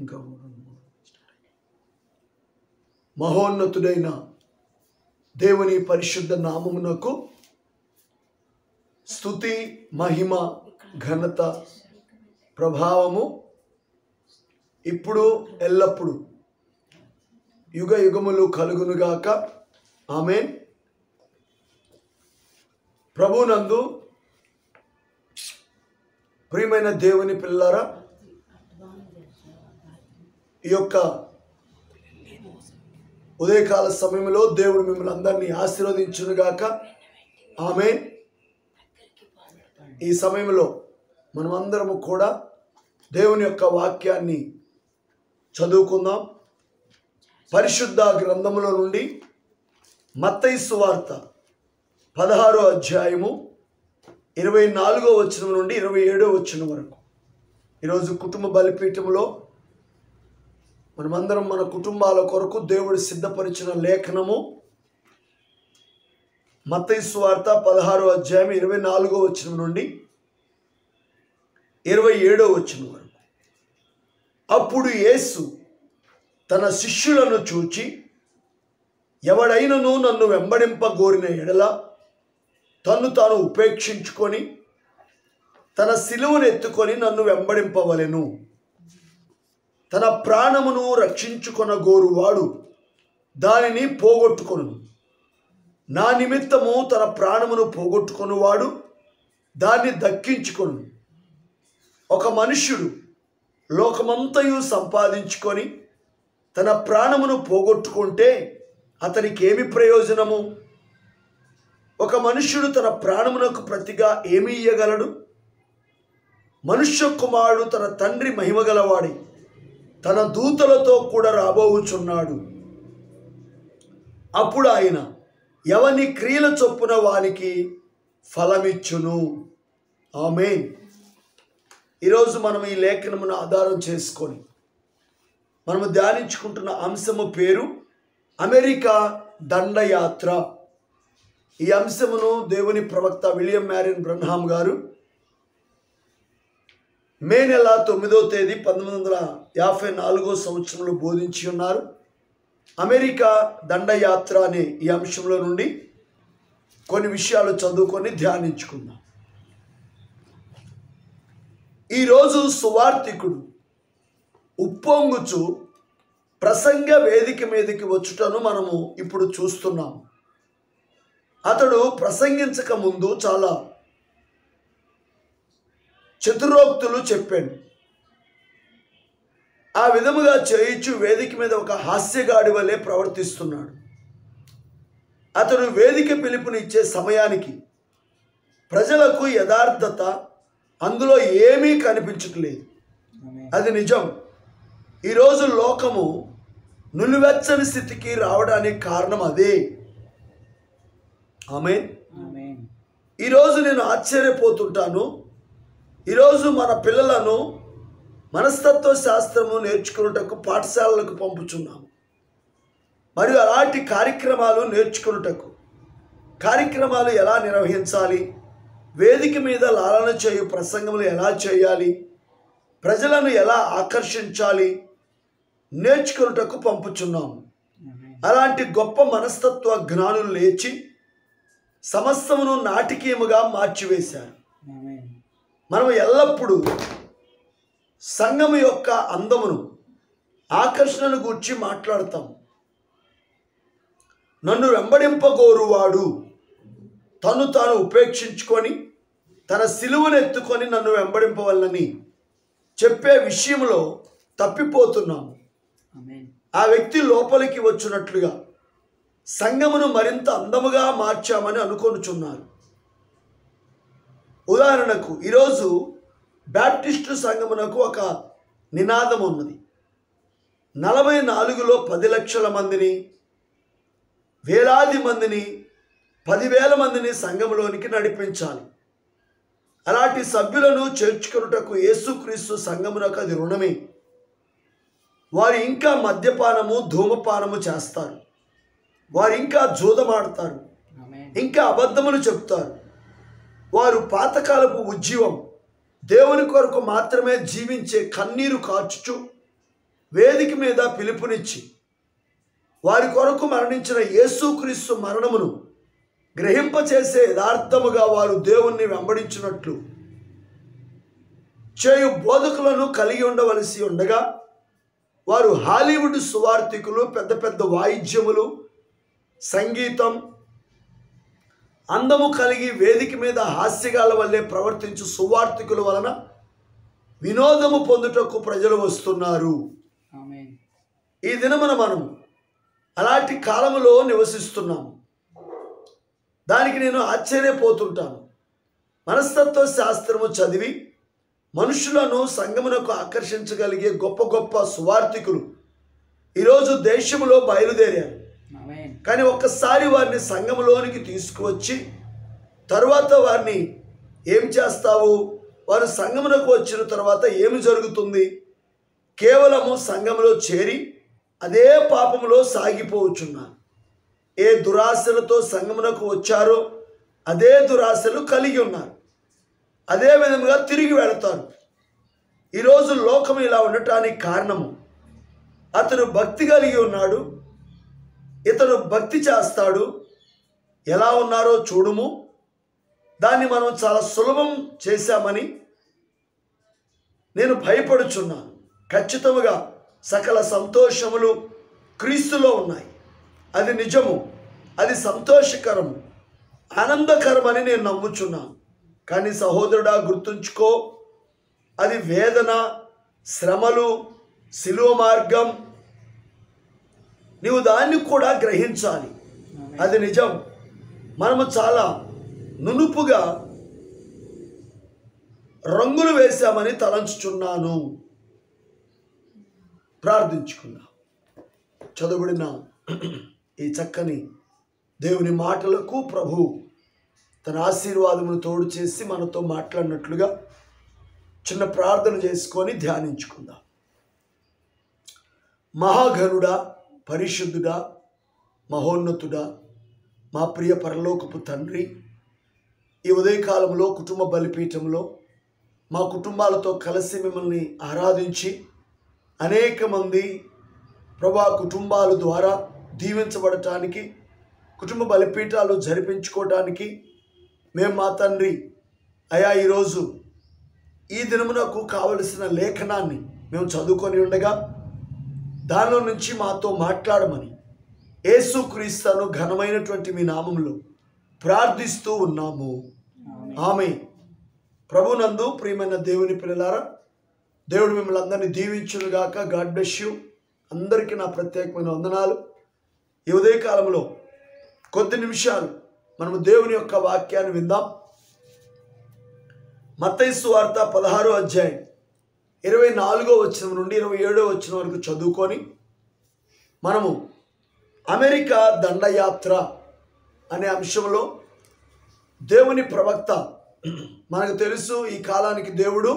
ఇంకా మహోన్నతుడైన దేవుని పరిశుద్ధ నామమునకు స్తుతి, మహిమ, ఘనత, ప్రభావము ఇప్పుడు ఎల్లప్పుడు యుగ యుగములు కలుగునుగాక. ఆమేన్. ప్రభునందు ప్రియమైన దేవుని పిల్లలారా, ఈ యొక్క ఉదయకాల సమయంలో దేవుడు మిమ్మల్ని అందరినీ ఆశీర్వదించునుగాక. ఆమేన్. ఈ సమయంలో మనమందరము కూడా దేవుని యొక్క వాక్యాన్ని చదువుకుందాం. పరిశుద్ధ గ్రంథములో నుండి మత్తయి సువార్త 16వ అధ్యాయము 24వ వచనం నుండి 27వ వచనం వరకు. ఈరోజు కుటుంబ బలిపీఠములో మనమందరం మన కుటుంబాల కొరకు దేవుడు సిద్ధపరిచిన లేఖనము మత్తయి సువార్త 16వ అధ్యాయం 24వ వచనం నుండి 27వ వచనం వరకు. అప్పుడు యేసు తన శిష్యులను చూచి, ఎవడైనను నన్ను వెంబడింపగోరిన ఎడల తన్ను తాను ఉపేక్షించుకొని తన సిలువను ఎత్తుకొని నన్ను వెంబడింపవలెను. తన ప్రాణమును రక్షించుకొనగోరువాడు దానిని పోగొట్టుకొను. నా నిమిత్తము తన ప్రాణమును పోగొట్టుకొనువాడు దాన్ని దక్కించుకొను. ఒక మనుష్యుడు లోకమంతయు సంపాదించుకొని తన ప్రాణమును పోగొట్టుకుంటే అతనికి ఏమి ప్రయోజనము? ఒక మనుష్యుడు తన ప్రాణమునకు ప్రతిగా ఏమి ఇయ్యగలడు? మనుష్య కుమారుడు తన తండ్రి మహిమగలవాడి తన దూతలతో కూడా రాబోవుచున్నాడు. అప్పుడు ఆయన ఎవని క్రియల చొప్పున వానికి ఫలమిచ్చును. ఆమేన్. ఈరోజు మనం ఈ లేఖనమును ఆధారం చేసుకొని మనము ధ్యానించుకుంటున్న అంశము పేరు అమెరికా దండయాత్ర. ఈ అంశమును దేవుని ప్రవక్త విలియం మ్యారియన్ బ్రన్హామ్ గారు మే నెల 9వ తేదీ 1954 సంవత్సరంలో బోధించి ఉన్నారు. అమెరికా దండయాత్ర అనే ఈ అంశంలో నుండి కొన్ని విషయాలు చదువుకొని ధ్యానించుకుందాం. ఈరోజు సువార్తికుడు ఉప్పొంగుచు ప్రసంగ వేదిక మీదకి వచ్చుటను మనము ఇప్పుడు చూస్తున్నాం. అతడు ప్రసంగించక ముందు చాలా చతురోక్తులు చెప్పాడు. ఆ విధముగా చేయించు వేదిక మీద ఒక హాస్యగాడి వలె ప్రవర్తిస్తున్నాడు. అతడు వేదిక పిలుపునిచ్చే సమయానికి ప్రజలకు యథార్థత అందులో ఏమీ కనిపించట్లేదు. అది నిజం. ఈరోజు లోకము నులివెచ్చని స్థితికి రావడానికి కారణం అదే. ఆమేన్. ఈరోజు నేను ఆశ్చర్యపోతుంటాను. ఈరోజు మన పిల్లలను మనస్తత్వ శాస్త్రము నేర్చుకున్నటకు పాఠశాలలకు పంపుచున్నాము. మరియు అలాంటి కార్యక్రమాలు నేర్చుకున్నటకు కార్యక్రమాలు ఎలా నిర్వహించాలి, వేదిక మీద లాలన చేయు ప్రసంగములు ఎలా చేయాలి, ప్రజలను ఎలా ఆకర్షించాలి నేర్చుకున్నటకు పంపుచున్నాము. అలాంటి గొప్ప మనస్తత్వ జ్ఞానులు లేచి సమస్తమును నాటకీయముగా మార్చివేశారు. మనం ఎల్లప్పుడూ సంఘము యొక్క అందమును, ఆకర్షణను గూర్చి మాట్లాడతాం. నన్ను వెంబడింపగోరువాడు తను తాను ఉపేక్షించుకొని తన సిలువను ఎత్తుకొని నన్ను వెంబడింపవలనని చెప్పే విషయంలో తప్పిపోతున్నాము. ఆ వ్యక్తి లోపలికి వచ్చినట్లుగా సంఘమును మరింత అందముగా మార్చామని అనుకొనుచున్నారు. ఉదాహరణకు ఈరోజు బ్యాప్టిస్టు సంఘమునకు ఒక నినాదం ఉన్నది. 44లో 10 లక్షల మందిని, వేలాది మందిని, 10,000 మందిని సంఘములోనికి నడిపించాలి. అలాంటి సభ్యులను చేర్చుకొనుటకు యేసుక్రీస్తు సంఘమునకు అది రుణమే. వారు ఇంకా మద్యపానము, ధూమపానము చేస్తారు. వారు ఇంకా జూదమాడతారు, ఇంకా అబద్ధములు చెప్తారు. వారు పాతకాలపు ఉజ్జీవం, దేవుని కొరకు మాత్రమే జీవించే కన్నీరు కార్చుచు వేదిక మీద పిలుపునిచ్చి వారి కొరకు మరణించిన యేసుక్రీస్తు మరణమును గ్రహింపచేసే యథార్థముగా వారు దేవుణ్ణి వెంబడించినట్లు చేయు బోధకులను కలిగి ఉండవలసి ఉండగా వారు హాలీవుడ్ సువార్థికులు, పెద్ద పెద్ద వాయిద్యములు, సంగీతం, అందము కలిగి వేదిక మీద హాస్యగాల వల్లే ప్రవర్తించు సువార్థికుల వలన వినోదము పొందుటకు ప్రజలు వస్తున్నారు. ఈ దినమున మనం అలాంటి కాలములో నివసిస్తున్నాము. దానికి నేను ఆశ్చర్యపోతుంటాను. మనస్తత్వ శాస్త్రము చదివి మనుషులను సంఘమునకు ఆకర్షించగలిగే గొప్ప గొప్ప సువార్థికులు ఈరోజు దేశంలో బయలుదేరారు. కానీ ఒక్కసారి వారిని సంఘములోనికి తీసుకువచ్చి తరువాత వారిని ఏం చేస్తావు? వారు సంఘమునకు వచ్చిన తర్వాత ఏమి జరుగుతుంది? కేవలము సంఘములో చేరి అదే పాపములో సాగిపోవచ్చున్నారు. ఏ దురాశలతో సంఘమునకు వచ్చారో అదే దురాశలు కలిగి ఉన్నారు. అదే విధంగా తిరిగి వెళతారు. ఈరోజు లోకం ఇలా ఉండటానికి కారణము, అతను భక్తి కలిగి ఉన్నాడు, ఇతను భక్తి చేస్తాడు, ఎలా ఉన్నారో చూడుము, దాన్ని మనం చాలా సులభం చేశామని నేను భయపడుచున్నాను. ఖచ్చితంగా సకల సంతోషములు క్రీస్తులో ఉన్నాయి. అది నిజము, అది సంతోషకరము, ఆనందకరమని నేను నమ్ముచున్నాను. కానీ సహోదరుడా, గుర్తుంచుకో, అది వేదన, శ్రమలు, శిలువ మార్గం. నీవు దాన్ని కూడా గ్రహించాలి. అది నిజం. మనము చాలా నునుపుగా రంగులు వేశామని తలంచుచున్నాను. ప్రార్థించుకుందాం. చదువుబడిన ఈ చక్కని దేవుని మాటలకు ప్రభు తన ఆశీర్వాదమును తోడు చేసి మనతో మాట్లాడినట్లుగా చిన్న ప్రార్థన చేసుకొని ధ్యానించుకుందాం. మహాఘనుడా, పరిశుద్ధుడా, మహోన్నతుడా, మా ప్రియ పరలోకపు తండ్రి, ఈ ఉదయకాలంలో కుటుంబ బలిపీఠంలో మా కుటుంబాలతో కలిసి మిమ్మల్ని ఆరాధించి అనేక మంది ప్రభా కుటుంబాల ద్వారా దీవించబడటానికి, కుటుంబ బలిపీఠాలు జరిపించుకోవడానికి మేము మా తండ్రి అయా ఈరోజు ఈ దినమునకు కావలసిన లేఖనాన్ని మేము చదువుకొని ఉండగా దానిలో నుంచి మాతో మాట్లాడమని యేసుక్రీస్తును ఘనమైనటువంటి మీ నామములో ప్రార్థిస్తూ ఉన్నాము. ఆమేన్. ప్రభునందు ప్రియమైన దేవుని పిల్లలారా, దేవుడు మిమ్మల్ని అందరినీ దీవించునుగాక. God bless you. అందరికీ నా ప్రత్యేకమైన వందనాలు. ఈ ఉదయకాలంలో కొద్ది నిమిషాలు మనము దేవుని యొక్క వాక్యాన్ని విందాం. మత్తయి సువార్త 16వ అధ్యాయం 24వ వచనం నుండి 27వ వచనం వరకు చదువుకొని మనము అమెరికా దండయాత్ర అనే అంశంలో దేవుని ప్రవక్త, మనకు తెలుసు ఈ కాలానికి దేవుడు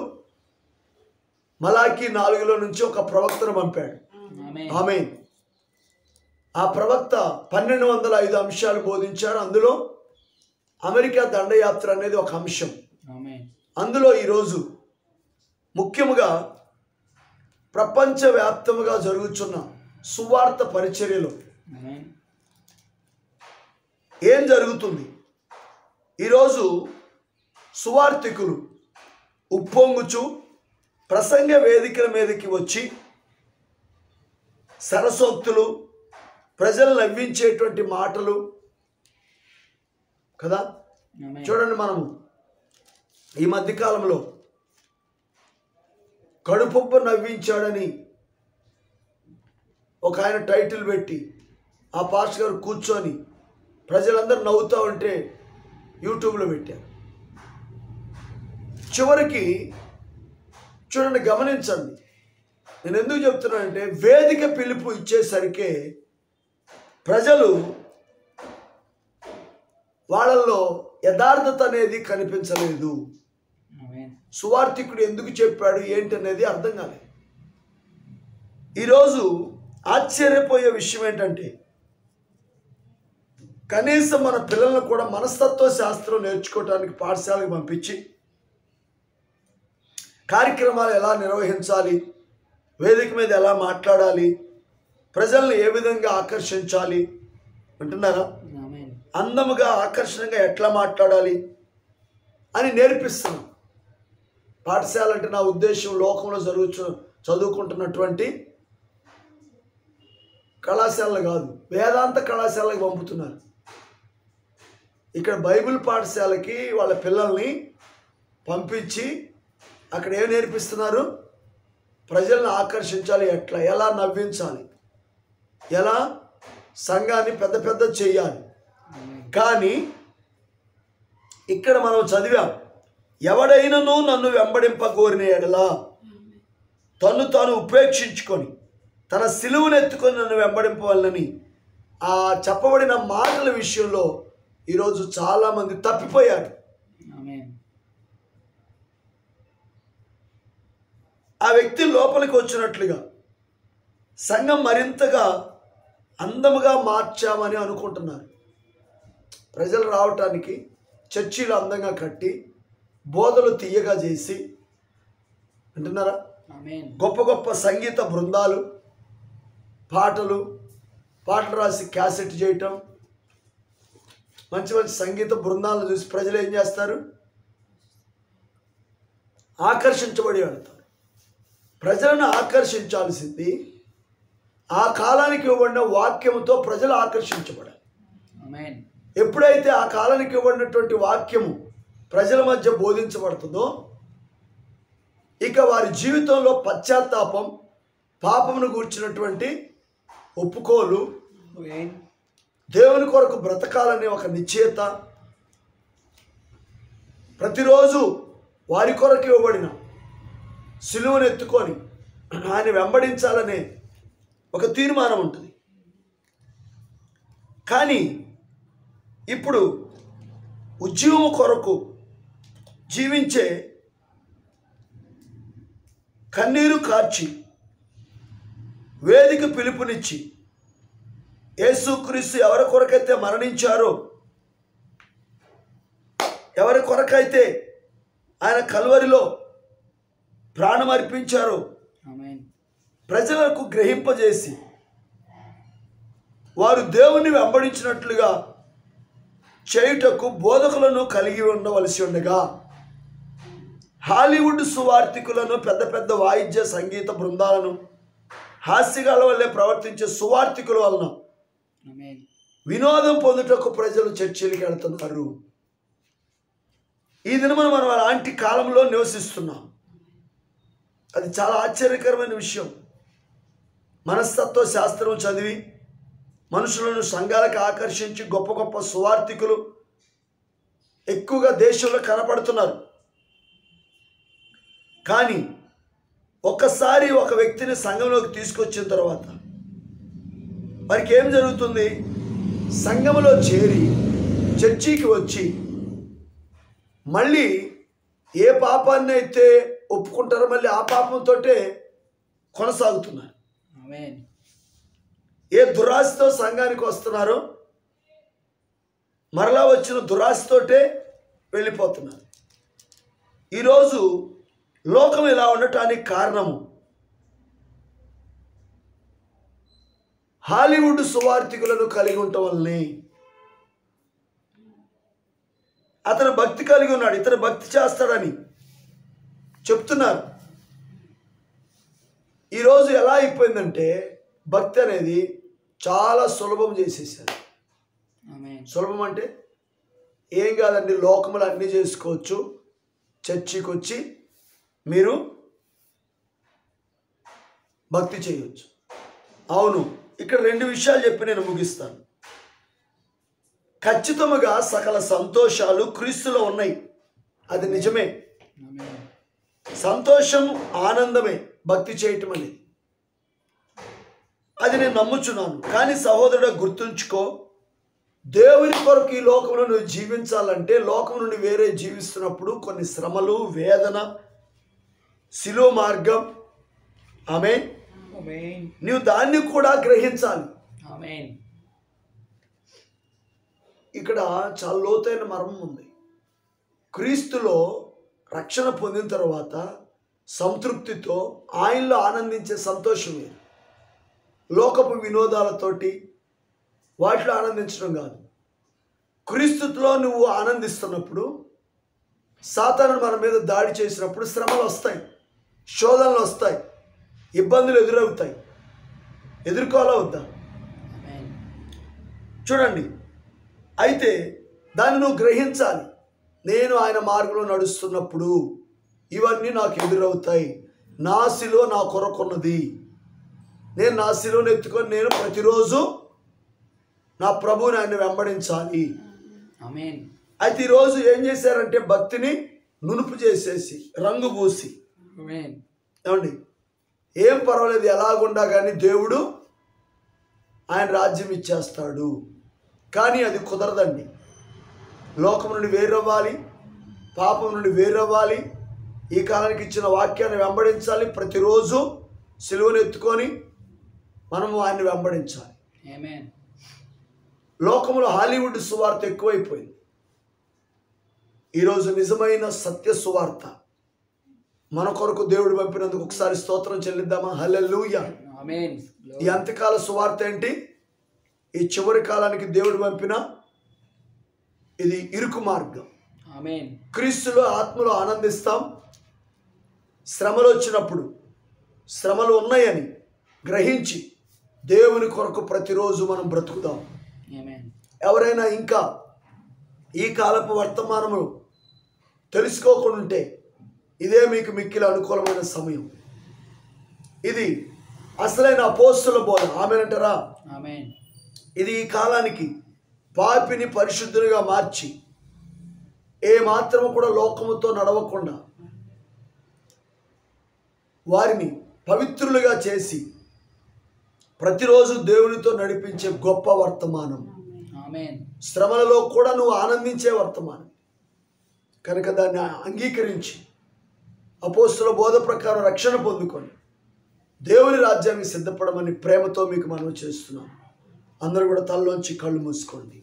మలాకీ 4లో నుంచి ఒక ప్రవక్తను పంపాడు. ఆమేన్. ఆ ప్రవక్త 1205 అంశాలు బోధించారు. అందులో అమెరికా దండయాత్ర అనేది ఒక అంశం. అందులో ఈరోజు ముఖ్యముగా ప్రపంచవ్యాప్తముగా జరుగుతున్న సువార్త పరిచర్యలో ఏం జరుగుతుంది? ఈరోజు సువార్థికులు ఉప్పొంగుచు ప్రసంగ వేదికల మీదకి వచ్చి సరసోక్తులు, ప్రజలు నవ్వించేటువంటి మాటలు కదా. చూడండి, మనము ఈ మధ్యకాలంలో కడుపుబ్బ నవ్వించాడని ఒక ఆయన టైటిల్ పెట్టి ఆ పాస్టర్ గారు కూర్చొని ప్రజలందరూ నవ్వుతూ ఉంటే యూట్యూబ్లో పెట్టారు. చివరికి చూడండి, గమనించండి, నేను ఎందుకు చెప్తున్నానంటే వేదిక పిలుపు ఇచ్చేసరికి ప్రజలు వాళ్ళల్లో యథార్థత అనేది కనిపించలేదు. సువార్థికుడు ఎందుకు చెప్పాడు ఏంటి అనేది అర్థం కాలేదు. ఈరోజు ఆశ్చర్యపోయే విషయం ఏంటంటే కనీసం మన పిల్లలను కూడా మనస్తత్వ శాస్త్రం నేర్చుకోవడానికి పాఠశాలకు పంపించి కార్యక్రమాలు ఎలా నిర్వహించాలి, వేదిక మీద ఎలా మాట్లాడాలి, ప్రజల్ని ఏ విధంగా ఆకర్షించాలి అంటున్నారా, అందముగా ఆకర్షణగా ఎట్లా మాట్లాడాలి అని నేర్పిస్తున్నాం. పాఠశాల అంటే నా ఉద్దేశం లోకంలో చదువుకుంటున్నటువంటి కళాశాలలు కాదు, వేదాంత కళాశాలకు పంపుతున్నారు. ఇక్కడ బైబిల్ పాఠశాలకి వాళ్ళ పిల్లల్ని పంపించి అక్కడ ఏం నేర్పిస్తున్నారు, ప్రజలను ఆకర్షించాలి, ఎలా నవ్వించాలి, ఎలా సంఘాన్ని పెద్ద చేయాలి. కానీ ఇక్కడ మనం చదివాం, ఎవడైనను నన్ను వెంబడింపగోరిన ఎడలా తను తాను ఉపేక్షించుకొని తన సిలువను ఎత్తుకొని నన్ను వెంబడింపవాలని ఆ చెప్పబడిన మాటల విషయంలో ఈరోజు చాలామంది తప్పిపోయారు. ఆ వ్యక్తి లోపలికి వచ్చినట్లుగా సంఘం మరింతగా అందముగా మార్చామని అనుకుంటున్నారు. ప్రజలు రావటానికి చర్చిలు అందంగా కట్టి బోధలు తీయగా చేసి అంటున్నారా, గొప్ప గొప్ప సంగీత బృందాలు పాటలు రాసి క్యాసెట్ చేయటం, మంచి సంగీత బృందాలను చూసి ప్రజలు ఏం చేస్తారు, ఆకర్షించబడి వెళ్తారు. ప్రజలను ఆకర్షించాల్సింది ఆ కాలానికి ఇవ్వబడిన వాక్యముతో ప్రజలు ఆకర్షించబడాలి. ఎప్పుడైతే ఆ కాలానికి ఇవ్వబడినటువంటి వాక్యము ప్రజల మధ్య బోధించబడుతుందో ఇక వారి జీవితంలో పశ్చాత్తాపం, పాపమును గూర్చినటువంటి ఒప్పుకోలు, దేవుని కొరకు బ్రతకాలనే ఒక నిశ్చయత, ప్రతిరోజు వారి కొరకు ఇవ్వబడిన సిలువను ఎత్తుకొని ఆయన వెంబడించాలనే ఒక తీర్మానం ఉంటుంది. కానీ ఇప్పుడు ఉద్యమం కొరకు జీవించే, కన్నీరు కార్చి వేదిక పిలుపునిచ్చి యేసుక్రీస్తు ఎవరి కొరకైతే మరణించారో, ఎవరి కొరకైతే ఆయన కల్వరిలో ప్రాణం అర్పించారో ప్రజలకు గ్రహింపజేసి వారు దేవుని వెంబడించినట్లుగా చేయుటకు బోధకులను కలిగి ఉండవలసి ఉండగా హాలీవుడ్ సువార్థికులను, పెద్ద వాయిద్య సంగీత బృందాలను, హాస్యగాల వల్లే ప్రవర్తించే సువార్థికుల వలన వినోదం పొందుటకు ప్రజలు చర్చిలకు వెళ్తున్నారు. ఈ దినమున మనం అలాంటి కాలంలో నివసిస్తున్నాం. అది చాలా ఆశ్చర్యకరమైన విషయం. మనస్తత్వ శాస్త్రం చదివి మనుషులను సంఘాలకు ఆకర్షించి గొప్ప సువార్థికులు ఎక్కువగా దేశంలో కనపడుతున్నారు. కానీ ఒక్కసారి ఒక వ్యక్తిని సంఘంలోకి తీసుకొచ్చిన తర్వాత వారికి ఏం జరుగుతుంది, సంఘంలో చేరి చర్చికి వచ్చి మళ్ళీ ఏ పాపాన్ని అయితే ఒప్పుకుంటారో మళ్ళీ ఆ పాపంతో కొనసాగుతున్నారు. ఏ దురాశతో సంఘానికి వస్తున్నారో మరలా వచ్చిన దురాశతోటే వెళ్ళిపోతున్నారు. ఈరోజు లోకం ఇలా ఉండటానికి కారణము హాలీవుడ్ సువార్థికులను కలిగి ఉండటం వల్లనే. అతను భక్తి కలిగి ఉన్నాడు, ఇతను భక్తి చేస్తాడని చెప్తున్నారు. ఈరోజు ఎలా అయిపోయిందంటే భక్తి అనేది చాలా సులభం చేసేసారు. సులభం అంటే ఏం కాదండి, లోకములు అన్నీ చేసుకోవచ్చు, చర్చికి వచ్చి మీరు భక్తి చేయవచ్చు. అవును, ఇక్కడ 2 విషయాలు చెప్పి నేను ముగిస్తాను. ఖచ్చితంగా సకల సంతోషాలు క్రీస్తులో ఉన్నాయి, అది నిజమే. సంతోషం, ఆనందమే భక్తి చేయటం అనేది, అది నేను నమ్ముచున్నాను. కానీ సహోదరుడు గుర్తుంచుకో, దేవుని కొరకు ఈ లోకంలో నువ్వు జీవించాలంటే లోకం నుండి వేరే జీవిస్తున్నప్పుడు కొన్ని శ్రమలు, వేదన, శిలువ మార్గం, ఆమేన్, నీవు దాన్ని కూడా గ్రహించాలి. ఇక్కడ చాలా లోతైన మర్మం ఉంది. క్రీస్తులో రక్షణ పొందిన తర్వాత సంతృప్తితో ఆయనలో ఆనందించే సంతోషం వేరు. లోకపు వినోదాలతోటి వాటిలో ఆనందించడం కాదు. క్రీస్తులో నువ్వు ఆనందిస్తున్నప్పుడు సాతాను మన మీద దాడి చేసినప్పుడు శ్రమలు వస్తాయి, శోధనలు వస్తాయి, ఇబ్బందులు ఎదురవుతాయి. ఎదుర్కోవాలా వద్దా? చూడండి, అయితే దాన్ని నువ్వు గ్రహించాలి. నేను ఆయన మార్గంలో నడుస్తున్నప్పుడు ఇవన్నీ నాకు ఎదురవుతాయి. నా శిలువ నా కొరకున్నది. నేను నా శిలువను ఎత్తుకొని నేను ప్రతిరోజు నా ప్రభువుని ఆయన వెంబడించాలి. అయితే ఈరోజు ఏం చేశారంటే భక్తిని నునుపు చేసేసి రంగు పూసి, ఏమండి, ఏం పర్వాలేదు ఎలాగుండా కానీ దేవుడు ఆయన రాజ్యం ఇచ్చేస్తాడు. కానీ అది కుదరదండి. లోకం నుండి వేరవ్వాలి, పాపం నుండి వేరవ్వాలి, ఈ కాలానికి ఇచ్చిన వాక్యాన్ని వెంబడించాలి. ప్రతిరోజు సిలువను ఎత్తుకొని మనము ఆయన్ని వెంబడించాలి. లోకంలో హాలీవుడ్ సువార్త ఎక్కువైపోయింది. ఈరోజు నిజమైన సత్య సువార్త మన కొరకు దేవుడు పంపినందుకు ఒకసారి స్తోత్రం చెల్లిద్దామా? హల్లెలూయా. ఈ అంత్యకాల సువార్త ఏంటి? ఈ చివరి కాలానికి దేవుడు పంపిన ఇది ఇరుకు మార్గం. క్రీస్తులో ఆత్మలో ఆనందిస్తాం. శ్రమలు వచ్చినప్పుడు శ్రమలు ఉన్నాయని గ్రహించి దేవుని కొరకు ప్రతిరోజు మనం బ్రతుకుదాం. ఎవరైనా ఇంకా ఈ కాలపు వర్తమానము తెలుసుకోకుండా ఉంటే ఇదే మీకు మిక్కిలి అనుకూలమైన సమయం. ఇది అసలైన అపోస్తుల బోధ. ఆమేనంటారా? ఇది ఈ కాలానికి పాపిని పరిశుద్ధునిగా మార్చి ఏ మాత్రము కూడా లోకముతో నడవకుండా వారిని పవిత్రులుగా చేసి ప్రతిరోజు దేవునితో నడిపించే గొప్ప వర్తమానం. శ్రమలలో కూడా నువ్వు ఆనందించే వర్తమానం కనుక దాన్ని అంగీకరించి అపోస్తుల బోధ ప్రకారం రక్షణ పొందుకొని దేవుని రాజ్యానికి సిద్ధపడమని ప్రేమతో మీకు మనవి చేస్తున్నాం. అందరూ కూడా తలలోంచి కళ్ళు మూసుకోండి.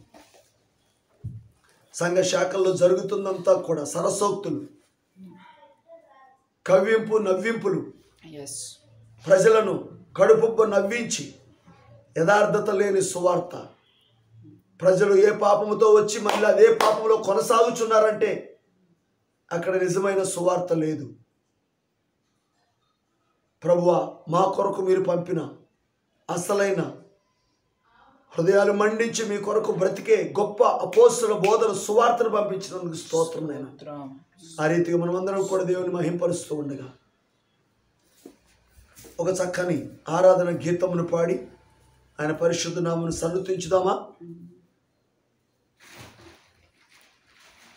సంఘ శాఖల్లో జరుగుతుందంతా కూడా సరసోక్తులు, కవ్వింపు, నవ్వింపులు, ప్రజలను కడుపుబ్బ నవ్వించి యథార్థత లేని సువార్త. ప్రజలు ఏ పాపముతో వచ్చి మళ్ళీ అదే పాపంలో కొనసాగుచున్నారంటే అక్కడ నిజమైన సువార్త లేదు. ప్రభువా, మా కొరకు మీరు పంపిన అసలైన హృదయాలు మండించి మీ కొరకు బ్రతికే గొప్ప అపోస్తుల బోధన సువార్తను పంపించినందుకు స్తోత్రం నాయన. ఆ రీతిగా మనమందరం కూడా దేవుని మహింపరుస్తూ ఉండగా ఒక చక్కని ఆరాధన గీతమును పాడి ఆయన పరిశుద్ధ నామమును సన్నుతించుదామా?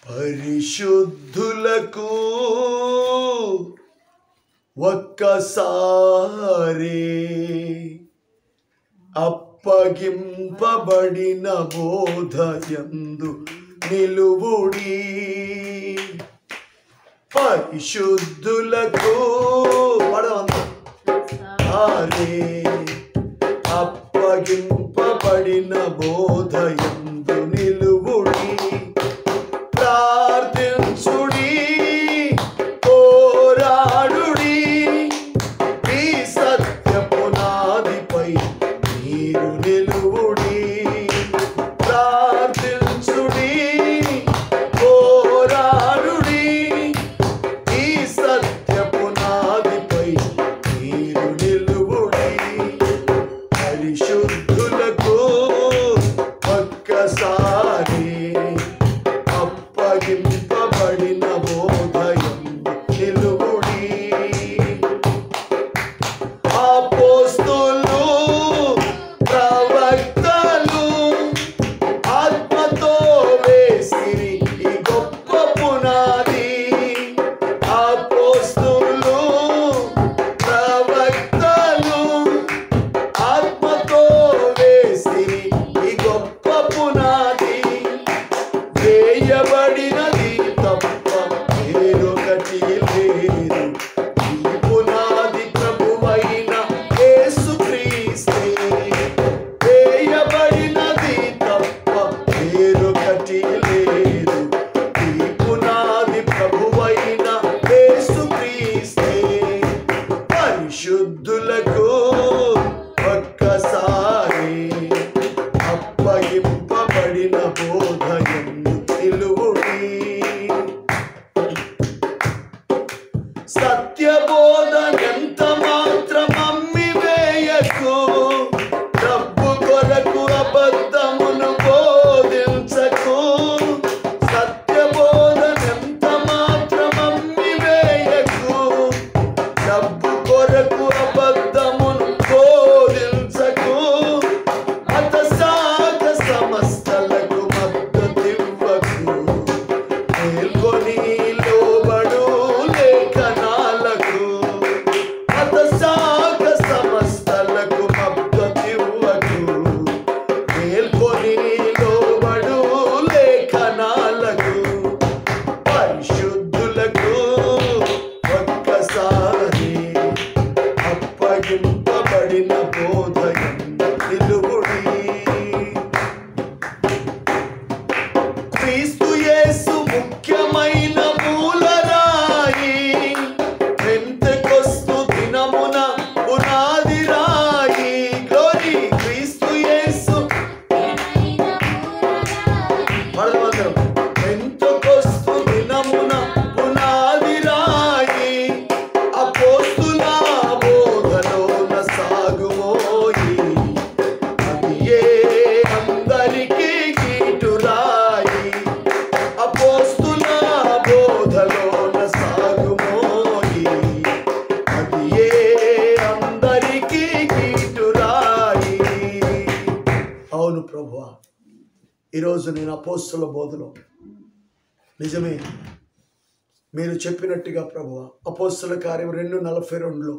పరిశుద్ధులకు ఒక్కసారి అప్పగింపబడిన బోధయందు నిలువుడి. పరిశుద్ధులకు అప్పగింపబడిన బోధయందు నిలువుడి. ప్రార్థించుడి, పోరాడుడి, ఈ సత్య పునాదిపై మీరు నిలువుడి. ప్రార్థించుడి, పోరాడుడి, ఈ సత్య పునాదిపై మీరు నిలువుడి. పరిశుద్ధులకు ఒక్కసారి పునాది రాయి. గ్లోరీ క్రీస్తు యేసు. పడమందరం. పెంతెకొస్తు దినమున పునాది రాయి, అపోస్తుల బోధలోన సాగుమోయి. అది ఏ అందరికీ గీటురాయి, అపోస్తుల బోధలోన సాగుమోయి. అది ఏ అందరికీ గీటురాయి. అవును ప్రభువా, ఈరోజు నేను అపోస్తుల బోధలో నిజమే మీరు చెప్పినట్టుగా ప్రభువా, అపోస్తుల కార్యం 2:42లో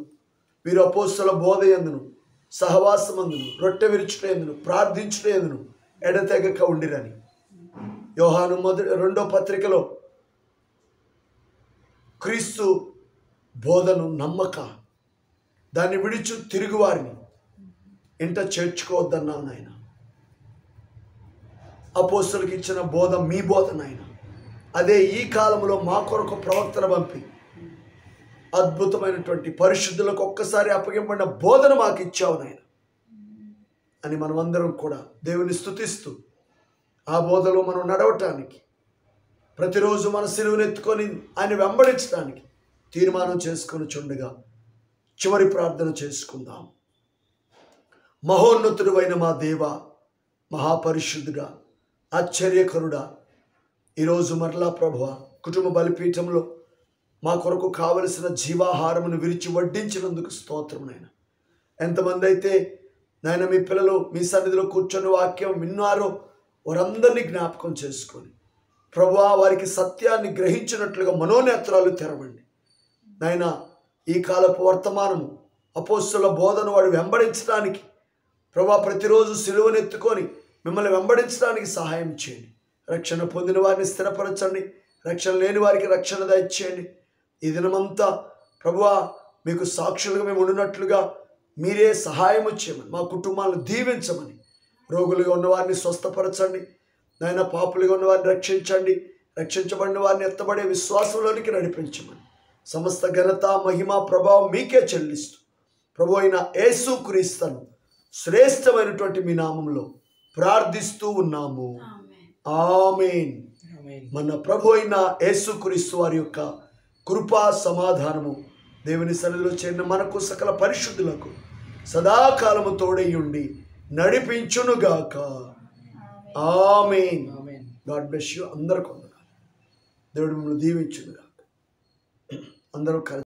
వీరు అపోస్తుల బోధ యందును సహవాసమందును రొట్టె విరుచుటయందును ప్రార్థించుటయందును ఎడతెగక ఉండిరని. యోహాను 2వ పత్రికలో క్రీస్తు బోధను నమ్మక దాన్ని విడిచు తిరుగువారిని ఇంట చేర్చుకోవద్దన్నావు నాయన. అపోస్తులకు ఇచ్చిన బోధ మీ బోధ నాయన. అదే ఈ కాలంలో మా కొరకు ప్రవక్తను పంపి అద్భుతమైనటువంటి పరిశుద్ధులకు ఒక్కసారి అప్పగింపడిన బోధన మాకు ఇచ్చావు నాయన అని మనమందరం కూడా దేవుని స్తుతిస్తూ ఆ బోధలో మనం నడవటానికి, ప్రతిరోజు మన సిలువను ఎత్తుకొని ఆయన వెంబడించడానికి తీర్మానం చేసుకొని చుండగా చివరి ప్రార్థన చేసుకుందాం. మహోన్నతుడు అయిన మా దేవ, మహాపరిశుద్ధుడా, ఆశ్చర్యకరుడా, ఈరోజు మరలా ప్రభువా కుటుంబ బలిపీఠంలో మా కొరకు కావలసిన జీవాహారమును విరిచి వడ్డించినందుకు స్తోత్రం నాయన. ఎంతమంది అయితే నాయన మీ పిల్లలు మీ సన్నిధిలో కూర్చొని వాక్యం విన్నారో వారందరినీ జ్ఞాపకం చేసుకొని ప్రభువా వారికి సత్యాన్ని గ్రహించినట్లుగా మనోనేత్రాలు తెరవండి నాయన. ఈ కాలపు వర్తమానము అపోస్తుల బోధన వాడు వెంబడించడానికి ప్రభువా ప్రతిరోజు సిలువనెత్తుకొని మిమ్మల్ని వెంబడించడానికి సహాయం చేయండి. రక్షణ పొందిన వారిని స్థిరపరచండి, రక్షణ లేని వారికి రక్షణ దయచేయండి. ఈ దినమంతా ప్రభువా మీకు సాక్షులుగా మేము ఉండినట్లుగా మీరే సహాయం చేయమని, మా కుటుంబాలను దీవించమని, రోగులుగా ఉన్నవారిని స్వస్థపరచండి నాయన, పాపులుగా ఉన్నవారిని రక్షించండి, రక్షించబడిన వారిని ఎత్తబడే విశ్వాసంలోనికి నడిపించమని సమస్త ఘనత మహిమ ప్రభావం మీకే చెల్లిస్తూ ప్రభు అయిన యేసుక్రీస్తును శ్రేష్టమైనటువంటి మీ నామంలో ప్రార్థిస్తూ ఉన్నాము. ఆమేన్. మన ప్రభు అయిన యేసుక్రీస్తు వారి యొక్క కృపా సమాధానము దేవుని సన్నిధిలో చేరిన మనకు సకల పరిశుద్ధులకు సదాకాలము తోడై ఉండి నడిపించునుగాక. ఆమేన్. God bless you. అందరూ కొందరు దేవుడు మిమ్మల్ని దీవించునుగాక. అందరూ